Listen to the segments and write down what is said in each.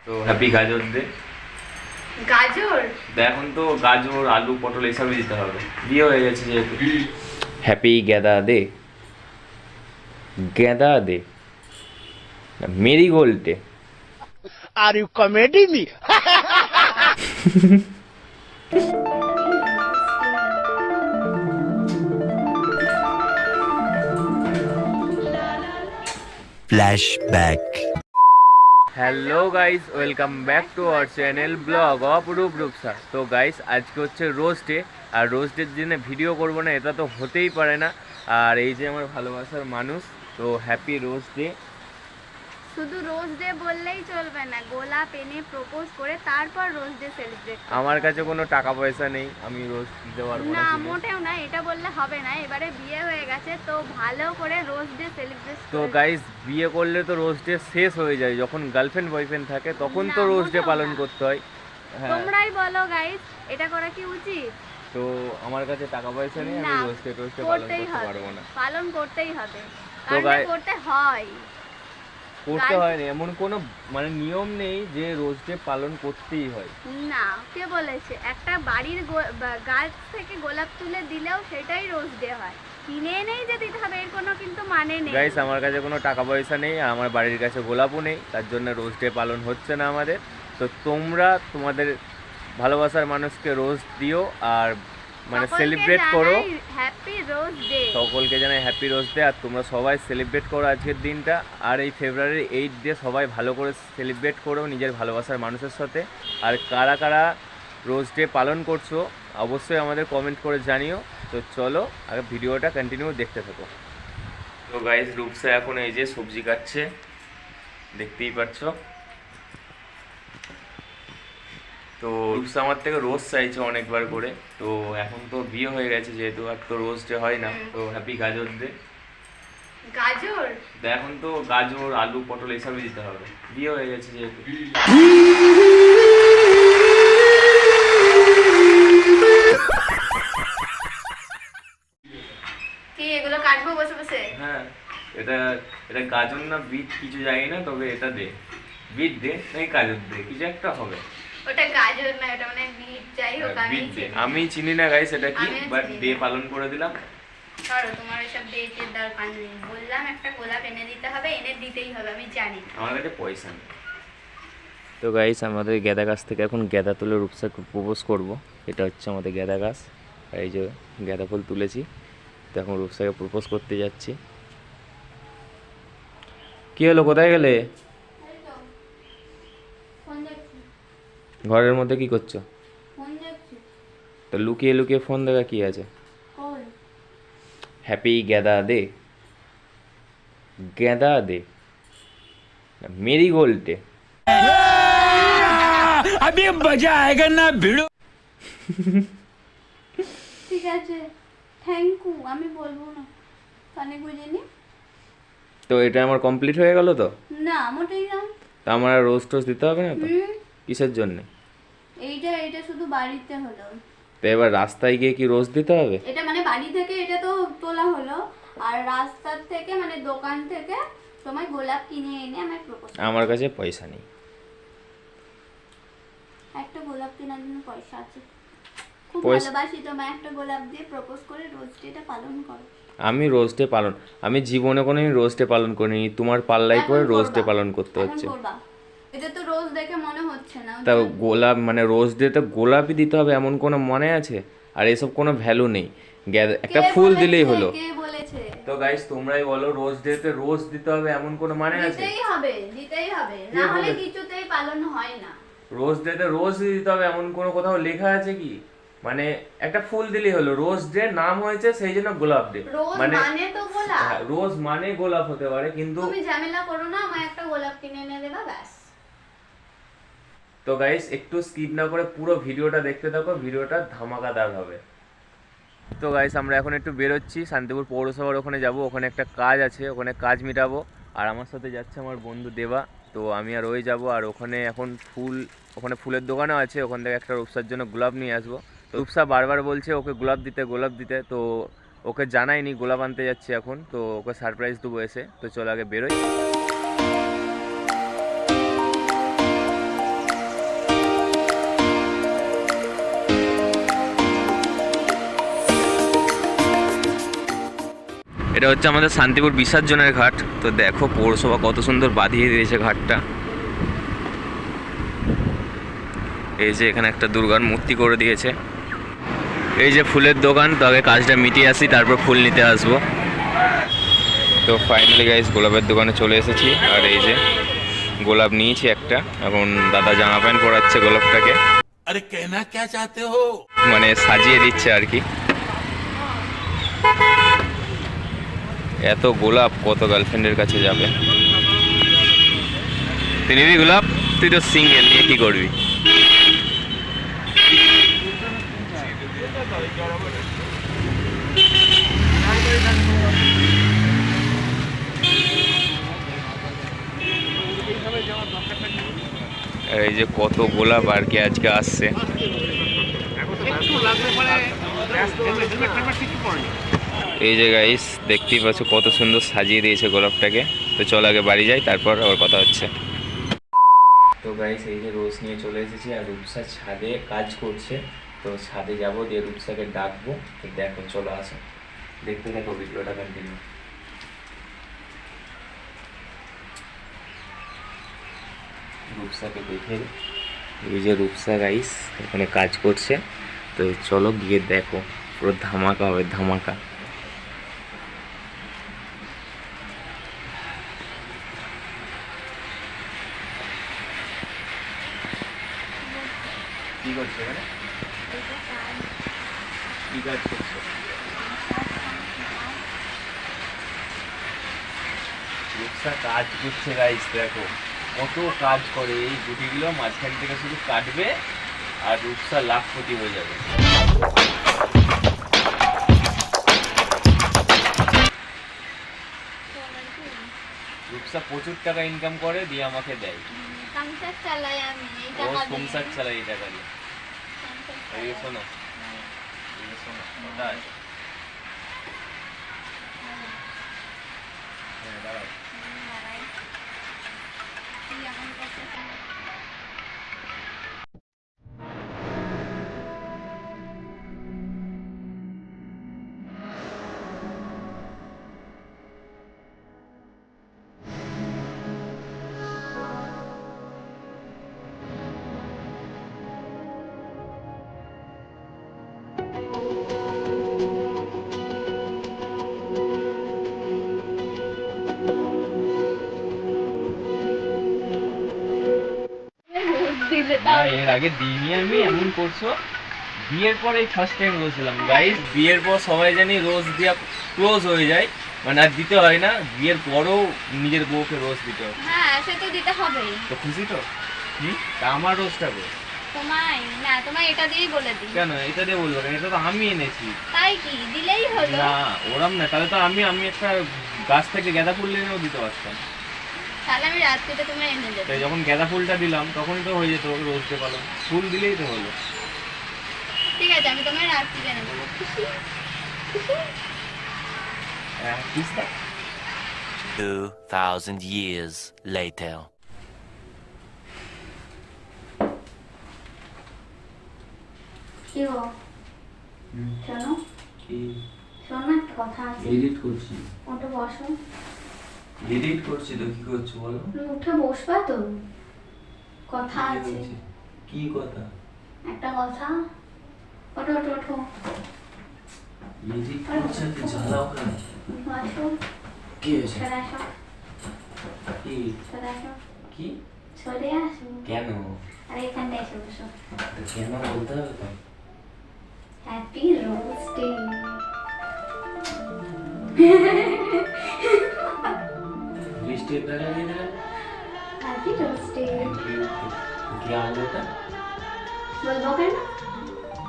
তো হ্যাপি গাজর দে। গাজর এখন তো গাজর আলু পটল এসবই দিতে হবে, বিয়ে হয়ে গেছে যেহেতু। হ্যাপি গেদা দে, গেদা দে, মেরিগোল্ড দে। Are you comedy me? Flashback. Hello guys, welcome back to our channel blog of Rup Rupsa. তো গাইস, আজকে হচ্ছে রোজ ডে, আর রোজ ডের জন্য ভিডিও করবো না এটা তো হতেই পারে না। আর এই যে আমার ভালোবাসার মানুষ, তো হ্যাপি রোজ ডে। শুধু রোজ ডে বললেই চলবে না, গোলাপ এনে প্রপোজ করে তারপর রোজ ডে সেলিব্রেট। আমার কাছে কোনো টাকা পয়সা নেই, আমি রোজ দিতে পারবো না, না। মোটেও না, এটা বললে হবে না। এবারে বিয়ে হয়ে গেছে তো ভালো করে রোজ ডে সেলিব্রেট। তো গাইস, বিয়ে করলে তো রোজ ডে শেষ হয়ে যায়, যখন গার্লফ্রেন্ড বয়ফ্রেন্ড থাকে তখন তো না, রোজ ডে মোটেও পালন না। করতে হয়। হ্যাঁ, তোমরাই বলো গাইস, এটা করা কি উচিত? তো আমার কাছে টাকা পয়সা নেই, আমি না, রোজ ডে পালন করতেই করতে হবে, পারবো না। পালন করতেই হবে, তো কারণ করতে হয়। করতে হয় না, এমন কোনো মানে নিয়ম নেই যে রোজ ডে পালন করতেই হয়। না, কে বলেছে? একটা বাড়ির গাছ থেকে গোলাপ তুলে দিলেও সেটাই রোজ ডে হয়। কিনে এনেই যে দিতে হবে এর কোনো কিন্তু মানে নেই। গাইস, আমার কাছে কোনো টাকা পয়সা নেই, আর আমার বাড়ির কাছে গোলাপও নেই, তার জন্য রোজ ডে পালন হচ্ছে না আমাদের। তো তোমরা তোমাদের ভালোবাসার মানুষকে রোজ দিও, আর মানে সেলিব্রেট করো। Happy rose day. সকলকে জানাই হ্যাপি রোজ ডে, আর তোমরা সবাই সেলিব্রেট করো আজকের দিনটা। আর এই ফেব্রুয়ারির 8 ডে সবাই ভালো করে সেলিব্রেট করো নিজের ভালোবাসার মানুষের সাথে। আর কারা কারা রোজ ডে পালন করছো অবশ্যই আমাদের কমেন্ট করে জানিও। তো চলো আগে ভিডিওটা কন্টিনিউ দেখতে থাকো। তো গাইস, রূপসা এখন এই যে সবজি কাটছে, দেখতেই পাচ্ছ। তো রূপসা আমার থেকে রোজ চাইছে অনেকবার করে, তো এখন তো বিয়ে হয়ে গেছে যেহেতু, আর তো রোজ ডে হয় না। তো হ্যাপি গাজর দে। গাজর এখন তো গাজর আলু পটল এসবই দিতে হবে, বিয়ে হয়ে গেছে যেহেতু। কি এগুলো কাটবো বসে বসে? হ্যাঁ, এটা এটা গাজর না বিট কিছু জানি না, তবে এটা দে, বিট দে নাকি গাজর দে, কিছু একটা হবে। ওটা গাজর না, ওটা মানে বিট। যাই হোক, বিট দে, আমি চিনি না গাইস এটা কি, আমিও বাট চিনি ডে না। পালন করে দিলাম। ধরো, তোমার এসব ডেটের দরকার নেই। বললাম একটা গোলাপ এনে দিতে হবে, এনে দিতেই হবে, আমি জানি। আমার কাছে পয়সা নেই। তো গাইস, আমাদের গেঁদা গাছ থেকে এখন গেঁদা তুলে রূপসাকে প্রপোজ করব। এটা হচ্ছে আমাদের গেঁদা গাছ, আর এই যে গেঁদা ফুল তুলেছি। তো এখন রূপসাকে প্রপোজ করতে যাচ্ছি। কি হলো, কোথায় গেলে? ঘরের মধ্যে কি করছো? তো লুকিয়ে লুকিয়ে ফোন দেখা কি আছে? হ্যাপি গেঁদা দে, গেঁদা দে, মেরিগোল্ড দে। अभी मजा आएगा ना भिड़ो। ঠিক আছে, থ্যাংক ইউ, আমি বলবো না, কানে গুঁজেনি। তো এটা আমার কমপ্লিট হয়ে গেল তো? না, মোটেই না। তা আমার আর রোজ টোজ দিতে হবে না তো? কিসের জন্য? এইটা শুধু বাড়িতে হলো। তো এবার রাস্তায় গিয়ে কি রোজ দিতে হবে? এটা মানে বাড়ি থেকে এটা তো তোলা হলো, আর রাস্তার থেকে মানে দোকান থেকে তোমায় গোলাপ কিনে এনে আমায় প্রপোজ। আমার কাছে পয়সা নেই। একটা গোলাপ কেনার জন্য পয়সা আছে। খুব পয়সা- ভালোবাসি তোমায়, একটা গোলাপ দিয়ে প্রপোজ করে রোজ ডেটা পালন করো। আমি রোজ ডে পালন, আমি জীবনে কোনোদিন রোজ ডে পালন করিনি, তোমার পাল্লাই এখন করে রোজ ডে করবা। পালন করতে এখন হচ্ছে। করবা। এটা তো রোজ দেখে মনে হচ্ছে না। তা গোলাপ মানে রোজ ডেতে গোলাপই দিতে হবে এমন কোনো মনে আছে? আর এসব কোনো ভ্যালু নেই, একটা কে ফুল বলেছে? দিলেই হলো। কে বলেছে? তো গাইস, তোমরাই বলো, রোজ ডেতে রোজ দিতে হবে এমন কোনো মানে আছে? দিতেই হবে, দিতেই হবে, কে না হলে বলেছে? কিছুতেই পালন হয় না। রোজ ডেতে রোজ দিতে হবে এমন কোনো কোথাও লেখা আছে কি? মানে একটা ফুল দিলেই হলো, রোজ ডে নাম হয়েছে সেই জন্য গোলাপ ডে। রোজ মানে মানে তো গোলাপ। হ্যাঁ, রোজ মানে গোলাপ হতে পারে, কিন্তু তুমি ঝামেলা করো না, আমায় একটা গোলাপ কিনে এনে দেবা, ব্যাস। তো গাইস, একটু স্কিপ না করে পুরো ভিডিওটা দেখতে থাকো, ভিডিওটা ধামাকাদার হবে। তো গাইস, আমরা এখন একটু বেরোচ্ছি, শান্তিপুর পৌরসভার ওখানে যাব, ওখানে একটা কাজ আছে, ওখানে কাজ মিটাবো। আর আমার সাথে যাচ্ছে আমার বন্ধু দেবা। তো আমি আর ওই যাব, আর ওখানে এখন ওখানে ফুলের দোকানও আছে, ওখান থেকে একটা রূপসার জন্য গোলাপ নিয়ে আসবো। তো রূপসা বারবার বলছে ওকে গোলাপ দিতে, তো ওকে জানাইনি গোলাপ আনতে যাচ্ছি এখন, তো ওকে সারপ্রাইজ দেবো এসে। তো চলো আগে বেরোই। এটা হচ্ছে আমাদের শান্তিপুর বিসর্জনের ঘাট। তো দেখো পৌরসভা কত সুন্দর বাঁধিয়ে দিয়েছে ঘাটটা। এই যে এখানে একটা দুর্গার মূর্তি করে দিয়েছে। এই যে ফুলের দোকান, তো আগে কাজটা মিটিয়ে আসি তারপর ফুল নিতে আসবো। তো ফাইনালি গাইস গোলাপের দোকানে চলে এসেছি, আর এই যে গোলাপ নিয়েছি একটা। এখন দাদা জামা প্যান্ট পরাচ্ছে গোলাপটাকে, अरे कहना क्या चाहते हो? মানে সাজিয়ে দিচ্ছে আর কি। এত গোলাপ কত গার্লফ্রেন্ডের কাছে যাবে। তুই নিবি গোলাপ? তুই তো সিঙ্গেল, নিয়ে কি করবি? আর এই যে কত গোলাপ আর কি আজকে আসছে। এই যে গাইস দেখতেই পাচ্ছ কত সুন্দর সাজিয়ে দিয়েছে গোলাপটাকে। তো চল আগে বাড়ি যাই, তারপর আবার কথা হচ্ছে। তো গাইস এই যে রোজ নিয়ে চলে এসেছি, আর রূপসা ছাদে কাজ করছে। তো ছাদে যাবো, দিয়ে রূপসাকে ডাকবো। তো দেখো চলো আসো, দেখতে থাকো ভিডিওটা কন্টিনিউ। রূপসাকে দেখে, এই যে রূপসা গাইস এখানে কাজ করছে। তো চলো গিয়ে দেখো, পুরো ধামাকা হবে, ধামাকা। কি করছে এখানে? কি কাজ করছে? রূপসা কাজ করছে গাইস, দেখো কত কাজ করে। এই গুটিগুলো মাঝখান থেকে শুধু কাটবে, আর রূপসা লাখপতি হয়ে যাবে। রূপসা প্রচুর টাকা ইনকাম করে, দিয়ে আমাকে দেয়। সংসার চালাই আমি এই ও টাকা দিয়ে। সংসার চালাই এই টাকা দিয়ে। সংসার এই চালাই। শোনো, এই শোনো, কথা আছে। হ্যাঁ দাঁড়াও। দাঁড়াই। তুই এমন করছিস কেন? দিলে না তাও এর আগে দিইনি আমি, এমন করছো। বিয়ের পরে ফার্স্ট টাইম রোজ দিলাম গাইস। বিয়ের পর সবাই জানি রোজ দিয়া ক্লোজ হয়ে যায়, মানে আর দিতে হয় না। বিয়ের পরও নিজের বউকে রোজ দিতে হয়। হ্যাঁ সে তো দিতে হবেই। তো খুশি তো? তা আমার রোজটা গো। তোমায় না, তোমায় এটা দিয়েই বলে দিই। কেন এটা দিয়ে বলবো কেন? এটা তো আমি এনেছি। তাই কি দিলেই হলো? না ওরম না, তাহলে তো আমি একটা গাছ থেকে গাঁদা ফুল এনেও দিতে পারতাম। তাহলে আমি রাত্রিতে তোমায় এনে দেবো। তাই যখন গাঁদা ফুলটা দিলাম তখনই তো হয়ে যেত রোজ ডে পালন। ফুল দিলেই তো হলো। ঠিক আছে, আমি তোমায় রাত্রিতে এনে দেবো। খুশি? খুশি? হ্যাঁ বুঝতে। 2000 years later. কি গো? শোনো, কি শোনো একটা কথা আছে। এডিট করছি? ওটা বসো। এডিট করছি তো, কি করছো বলো? তুমি উঠে বসবা তো? কথা কি আছে বলছি? কি কথা? একটা কথা। ওঠো ওঠো ওঠো। এডিট করছে কি জ্বালাও কেন? বসো। কি হয়েছে? সরে আসো। কি সরে আসো। কি সরে আসো। কেন? আরে এখানটা এসে বসো। তো কেন বলতে হবে তো? Happy rose day. লিস্টের টাকা দিয়ে দিলে? Happy rose day. কি আনলো এটা? বলবো কেন?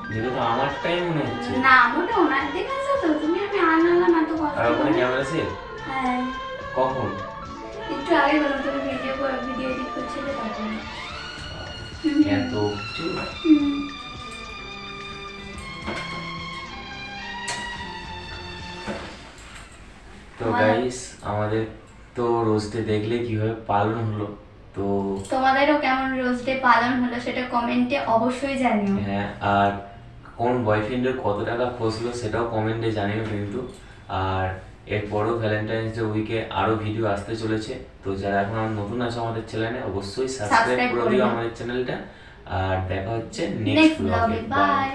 দেখো তো আমারটাই মনে হচ্ছে। না মোটা ওনার দেখেছো তো তুমি, আমি আনালাম এত কষ্ট আর ওখানে করে। ক্যামেরা আছে? হ্যাঁ কখন? একটু আগে বলো, তুমি ভিডিও এডিট করছিলে তখন। এত কিছু? তো গাইস আমাদের তো রোজ ডে দেখলে কিভাবে পালন হলো। তো তোমাদেরও কেমন রোজ ডে পালন হলো সেটা কমেন্টে অবশ্যই জানিও। হ্যাঁ, আর কোন বয়ফ্রেন্ডের কত টাকা খসলো সেটাও কমেন্টে জানিও কিন্তু। আর এরপরও ভ্যালেন্টাইন্স ডে উইকে আরো ভিডিও আসতে চলেছে। তো যারা এখন নতুন আছে আমাদের চ্যানেলে অবশ্যই সাবস্ক্রাইব করে দিও আমাদের চ্যানেলটা। আর দেখা হচ্ছে নেক্সট ব্লগে। বাই।